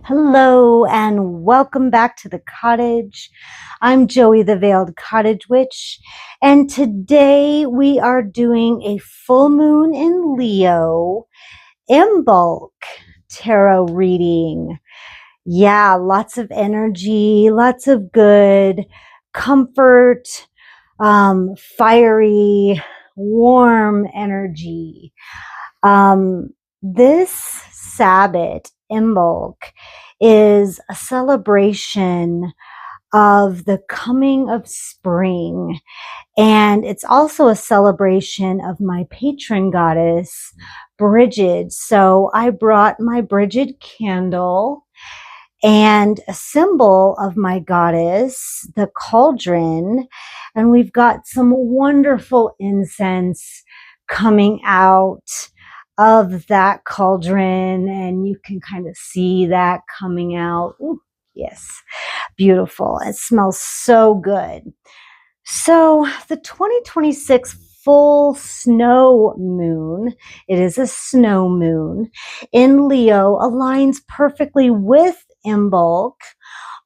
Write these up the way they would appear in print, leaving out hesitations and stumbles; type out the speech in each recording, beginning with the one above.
Hello and welcome back to the cottage. I'm Joey the Veiled Cottage Witch, and today we are doing a full moon in Leo Imbolc tarot reading. Yeah, lots of energy, lots of good comfort, fiery, warm energy. This Sabbath, Imbolc, is a celebration of the coming of spring. And it's also a celebration of my patron goddess, Bridget. So I brought my Bridget candle and a symbol of my goddess, the cauldron. And we've got some wonderful incense coming out of that cauldron, and you can kind of see that coming out. Ooh, yes, beautiful. It smells so good. So the 2026 full snow moon, it is a snow moon in Leo, aligns perfectly with Imbolc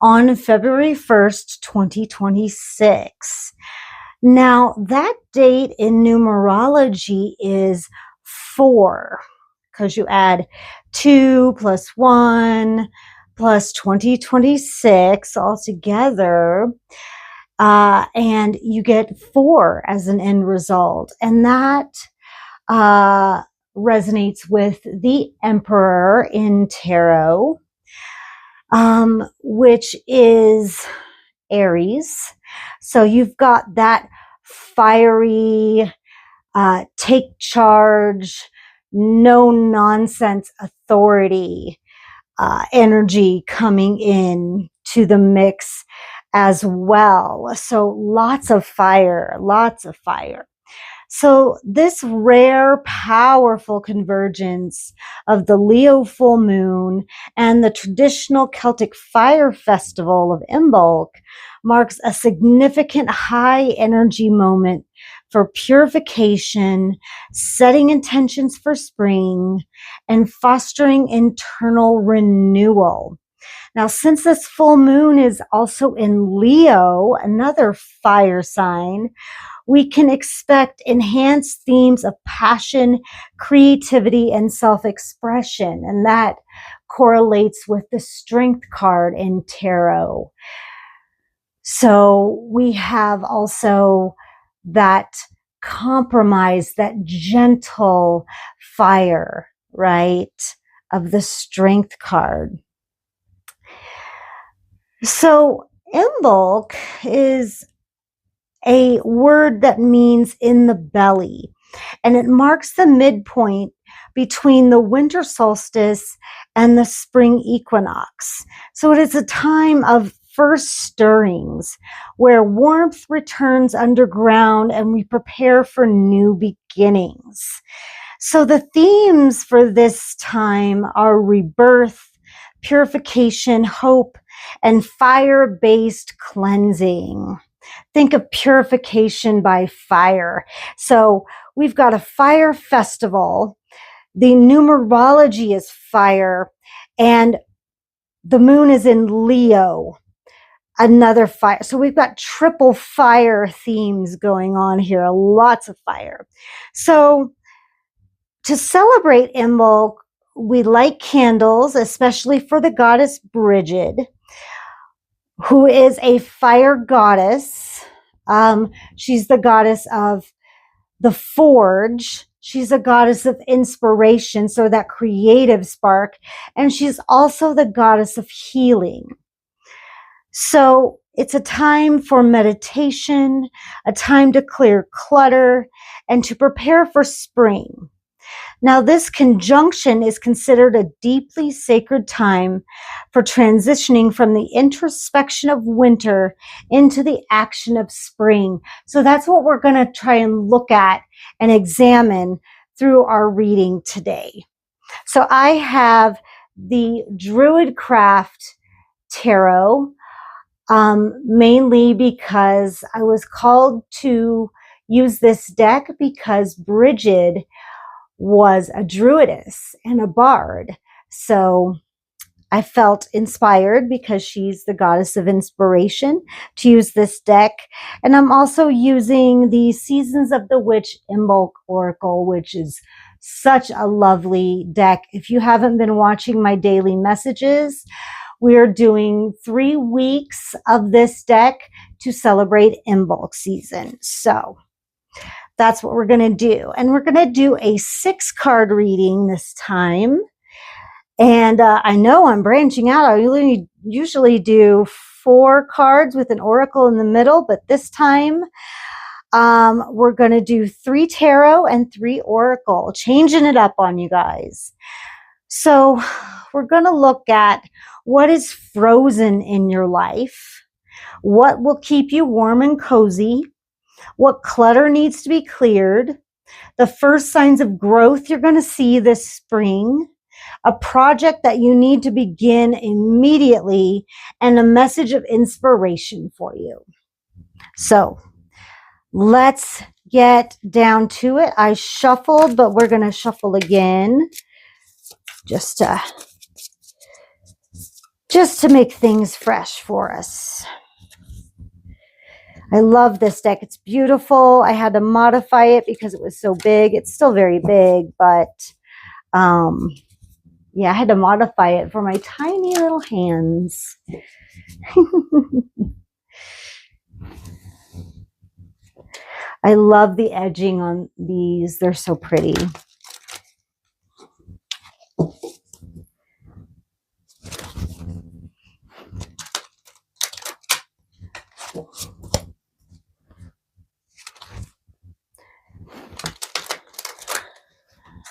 on February 1st, 2026. Now, that date in numerology is 4, because you add 2 plus 1 plus 2026 all together, and you get 4 as an end result. And that resonates with the Emperor in tarot, which is Aries. So you've got that fiery, take charge, no nonsense authority energy coming in to the mix as well. So lots of fire, lots of fire. So this rare, powerful convergence of the Leo full moon and the traditional Celtic fire festival of Imbolc marks a significant high energy moment for purification, setting intentions for spring, and fostering internal renewal. Now, since this full moon is also in Leo, another fire sign, we can expect enhanced themes of passion, creativity, and self-expression. And that correlates with the Strength card in tarot. So we have also that compromise, that gentle fire, right, of the Strength card. So Imbolc is a word that means in the belly, and it marks the midpoint between the winter solstice and the spring equinox. So it is a time of first stirrings where warmth returns underground and we prepare for new beginnings. So the themes for this time are rebirth, purification, hope, and fire-based cleansing. Think of purification by fire. So we've got a fire festival. The numerology is fire, and the moon is in Leo, another fire. So we've got triple fire themes going on here, lots of fire. So to celebrate Imbolc, we light candles, especially for the goddess Bridget, who is a fire goddess. She's the goddess of the forge. She's a goddess of inspiration, so that creative spark. And she's also the goddess of healing. So it's a time for meditation, a time to clear clutter, and to prepare for spring. Now, this conjunction is considered a deeply sacred time for transitioning from the introspection of winter into the action of spring. So that's what we're going to try and look at and examine through our reading today. So I have the Druid Craft Tarot, mainly because I was called to use this deck because Bridget was a druidess and a bard. So I felt inspired because she's the goddess of inspiration to use this deck. And I'm also using the Seasons of the Witch Imbolc Oracle, which is such a lovely deck. If you haven't been watching my daily messages, we're doing 3 weeks of this deck to celebrate Imbolc season. So that's what we're going to do. And we're going to do a 6-card reading this time. And I know I'm branching out. I usually do 4 cards with an oracle in the middle, but this time we're going to do 3 tarot and 3 oracle, changing it up on you guys. So we're going to look at what is frozen in your life, what will keep you warm and cozy, what clutter needs to be cleared, the first signs of growth you're going to see this spring, a project that you need to begin immediately, and a message of inspiration for you. So let's get down to it. I shuffled, but we're going to shuffle again just to make things fresh for us. I love this deck. It's beautiful. I had to modify it because it was so big. It's still very big, but yeah, I had to modify it for my tiny little hands. I love the edging on these. They're so pretty.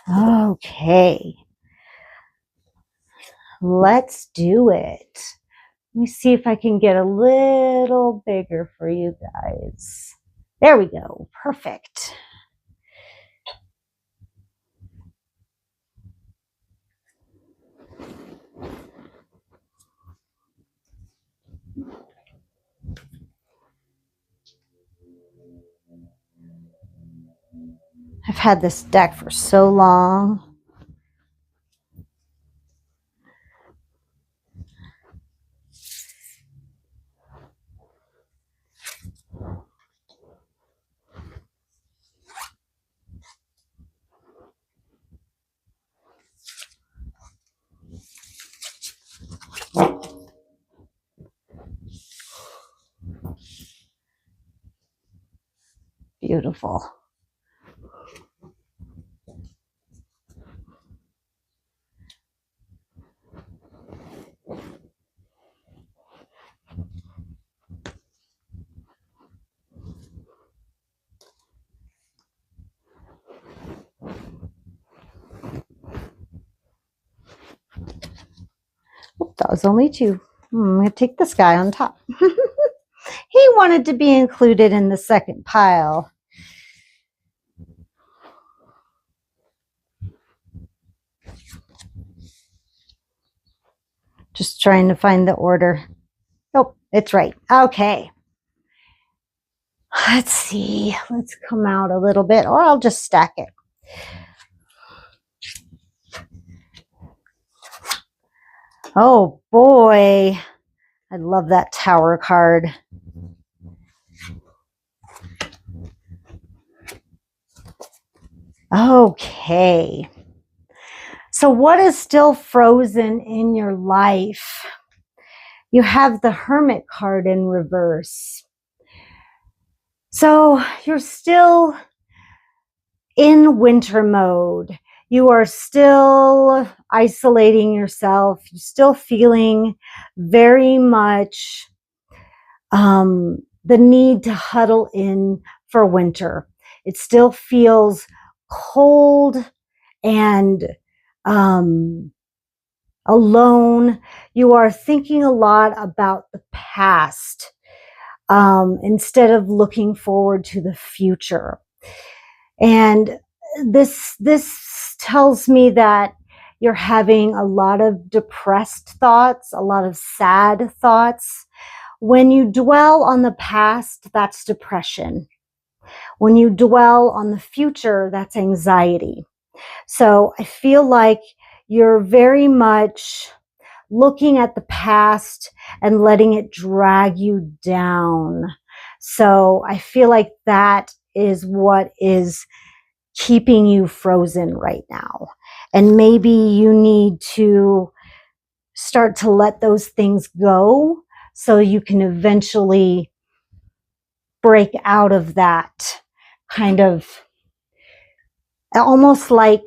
Okay. Let's do it. Let me see if I can get a little bigger for you guys. There we go. Perfect. I've had this deck for so long. Beautiful. That was only 2. I'm going to take this guy on top. He wanted to be included in the second pile. Just trying to find the order. Oh, it's right. Okay. Let's see. Let's come out a little bit, or I'll just stack it. Oh boy. I love that Tower card. Okay. So what is still frozen in your life? You have the Hermit card in reverse. So you're still in winter mode. You are still isolating yourself. You're still feeling very much the need to huddle in for winter. It still feels cold and alone. You are thinking a lot about the past instead of looking forward to the future. And this tells me that you're having a lot of depressed thoughts, a lot of sad thoughts. When you dwell on the past, that's depression. When you dwell on the future, that's anxiety. So I feel like you're very much looking at the past and letting it drag you down. So I feel like that is what is keeping you frozen right now. And maybe you need to start to let those things go so you can eventually break out of that kind of, almost like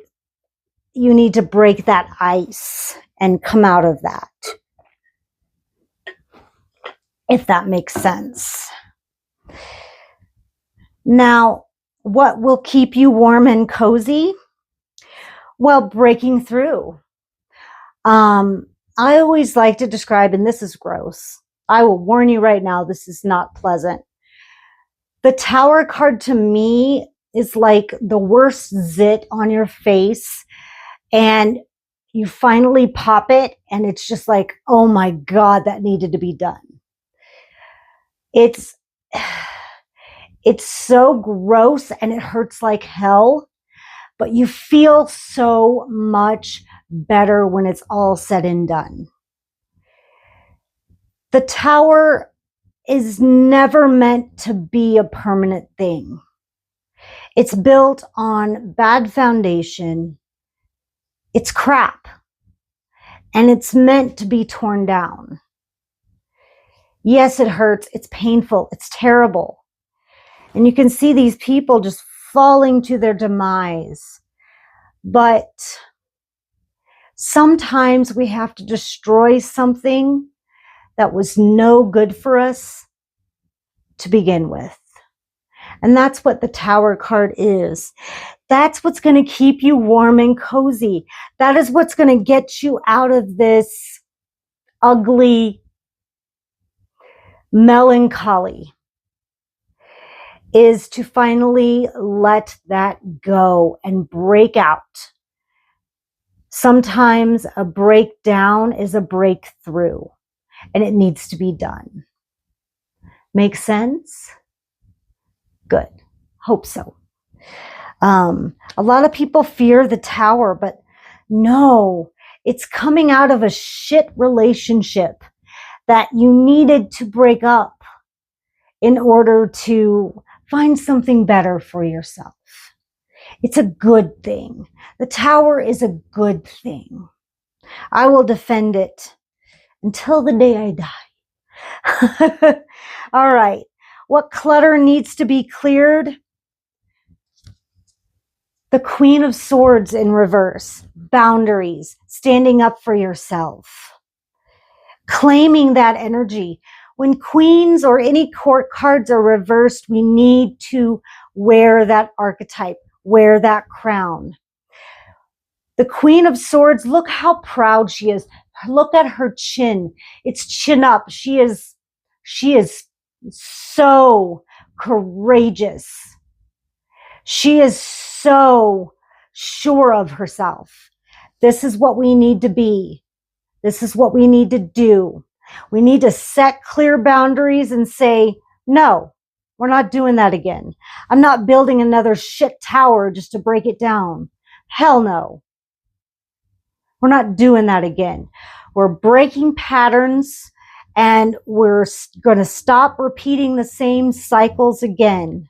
you need to break that ice and come out of that, if that makes sense. Now, what will keep you warm and cozy? Well, breaking through. I always like to describe, and this is gross, I will warn you right now, this is not pleasant. The Tower card to me is like the worst zit on your face, and you finally pop it and it's just like, oh my God, that needed to be done. It's so gross and it hurts like hell, but you feel so much better when it's all said and done. The Tower is never meant to be a permanent thing. It's built on bad foundation. It's crap. And it's meant to be torn down. Yes, it hurts. It's painful. It's terrible. And you can see these people just falling to their demise. But sometimes we have to destroy something that was no good for us to begin with. And that's what the Tower card is. That's what's going to keep you warm and cozy. That is what's going to get you out of this ugly melancholy, is to finally let that go and break out. Sometimes a breakdown is a breakthrough, and it needs to be done. Make sense? Good. Hope so. A lot of people fear the Tower, but no, it's coming out of a shit relationship that you needed to break up in order to find something better for yourself. It's a good thing. The Tower is a good thing. I will defend it until the day I die. All right. What clutter needs to be cleared? The Queen of Swords in reverse. Boundaries. Standing up for yourself. Claiming that energy. When queens or any court cards are reversed, we need to wear that archetype, wear that crown. The Queen of Swords, look how proud she is. Look at her chin. It's chin up. She is so courageous. She is so sure of herself. This is what we need to be. This is what we need to do. We need to set clear boundaries and say, no, we're not doing that again. I'm not building another shit tower just to break it down. Hell no. We're not doing that again. We're breaking patterns and we're going to stop repeating the same cycles again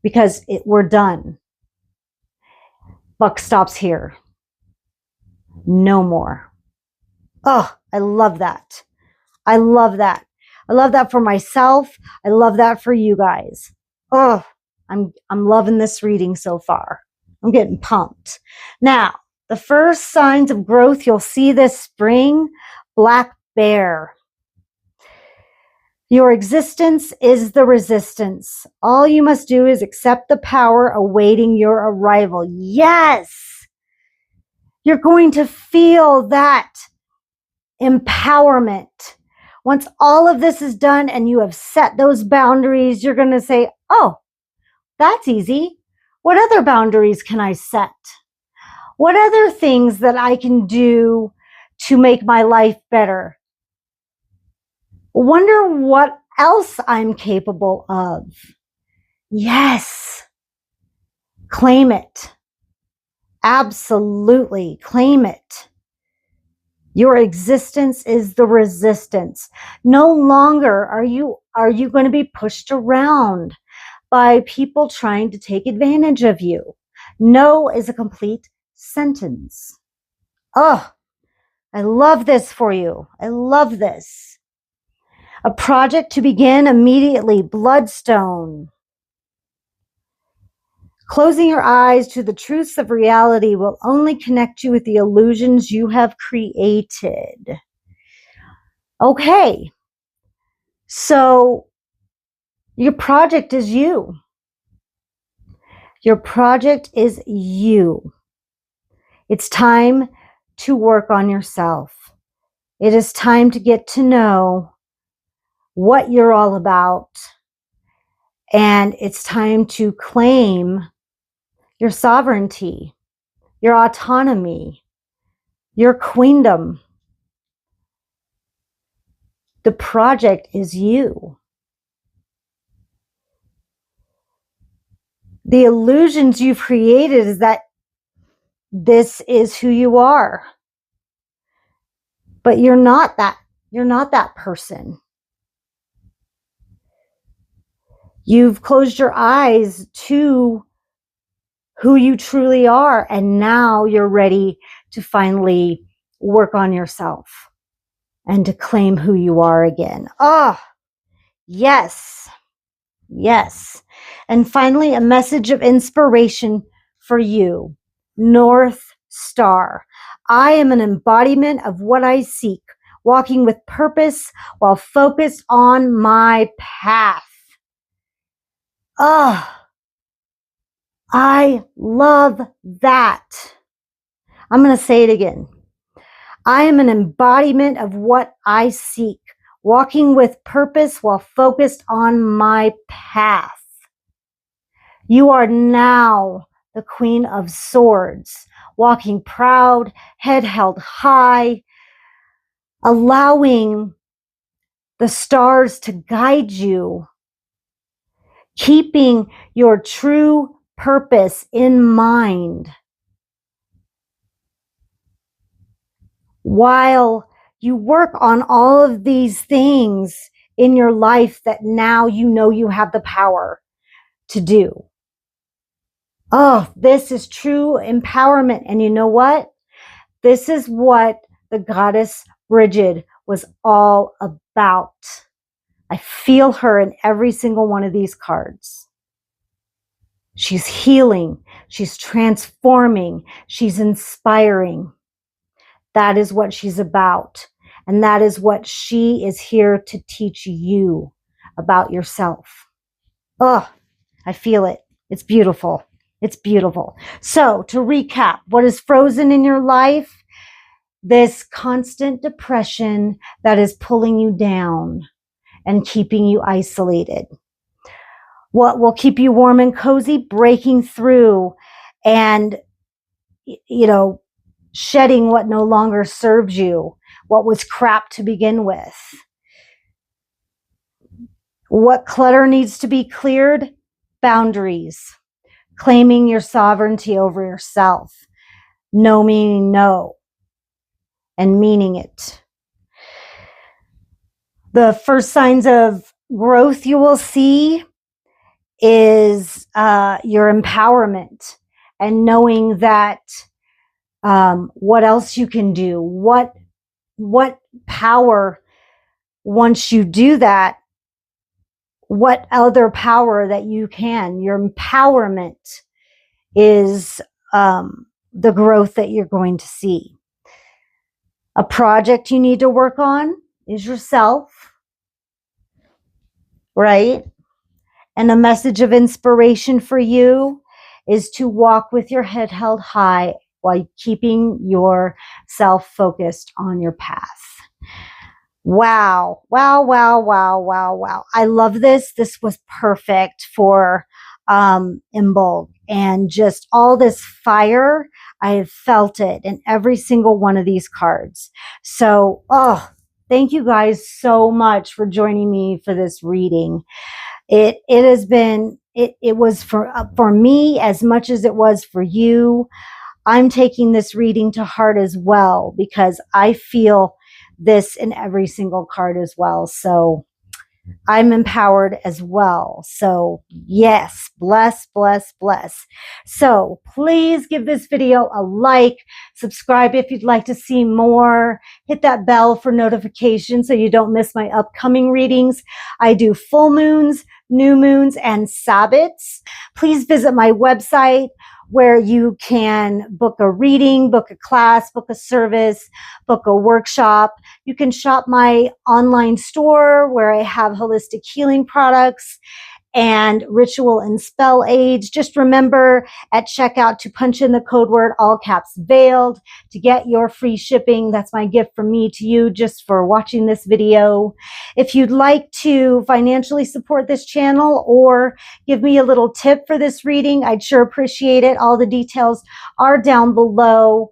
because we're done. Buck stops here. No more. Oh, I love that. I love that. I love that for myself. I love that for you guys. Oh, I'm loving this reading so far. I'm getting pumped. Now, the first signs of growth you'll see this spring, black bear. Your existence is the resistance. All you must do is accept the power awaiting your arrival. Yes! You're going to feel that empowerment. Once all of this is done and you have set those boundaries, you're going to say, oh, that's easy. What other boundaries can I set? What other things that I can do to make my life better? Wonder what else I'm capable of. Yes. Claim it. Absolutely. Claim it. Your existence is the resistance. No longer are you going to be pushed around by people trying to take advantage of you. No is a complete sentence. Oh, I love this for you. I love this. A project to begin immediately. Bloodstone. Closing your eyes to the truths of reality will only connect you with the illusions you have created. Okay. So your project is you. Your project is you. It's time to work on yourself. It is time to get to know what you're all about. And it's time to claim your sovereignty, your autonomy, your queendom. The project is you. The illusions you've created is that this is who you are. But you're not that. You're not that person. You've closed your eyes to who you truly are, and now you're ready to finally work on yourself and to claim who you are again. Oh, yes. Yes. And finally, a message of inspiration for you. North Star. I am an embodiment of what I seek, walking with purpose while focused on my path. Oh, I love that. I'm going to say it again. I am an embodiment of what I seek, walking with purpose while focused on my path. You are now the Queen of Swords, walking proud, head held high, allowing the stars to guide you, keeping your true purpose in mind, while you work on all of these things in your life that now you know you have the power to do. Oh, this is true empowerment. And you know what? This is what the goddess Bridget was all about. I feel her in every single one of these cards. She's healing. She's transforming. She's inspiring. That is what she's about. And that is what she is here to teach you about yourself. Oh, I feel it. It's beautiful. It's beautiful. So to recap, what is frozen in your life? This constant depression that is pulling you down and keeping you isolated. What will keep you warm and cozy? Breaking through and, shedding what no longer serves you, what was crap to begin with. What clutter needs to be cleared? Boundaries. Claiming your sovereignty over yourself. No meaning no. And meaning it. The first signs of growth you will see is your empowerment and knowing that what else you can do, what power, once you do that, what other power that you can. Your empowerment is the growth that you're going to see. A project you need to work on is yourself, right? And a message of inspiration for you is to walk with your head held high while keeping yourself focused on your path. Wow. Wow, wow, wow, wow, wow. I love this. This was perfect for Imbolc, and just all this fire. I have felt it in every single one of these cards. So, thank you guys so much for joining me for this reading. It has been, it was for me as much as it was for you. I'm taking this reading to heart as well, because I feel this in every single card as well. So I'm empowered as well. So yes, bless, bless, bless. So please give this video a like, subscribe if you'd like to see more, hit that bell for notifications so you don't miss my upcoming readings. I do full moons, new moons, and Sabbats. Please visit my website where you can book a reading, book a class, book a service, book a workshop. You can shop my online store where I have holistic healing products and ritual and spell aids. Just remember at checkout to punch in the code word, all caps veiled, to get your free shipping. That's my gift from me to you just for watching this video. If you'd like to financially support this channel or give me a little tip for this reading, I'd sure appreciate it. All the details are down below.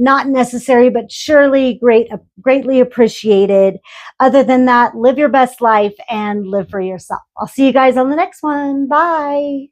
Not necessary, but surely greatly appreciated. Other than that, live your best life and live for yourself. I'll see you guys on the next one. Bye.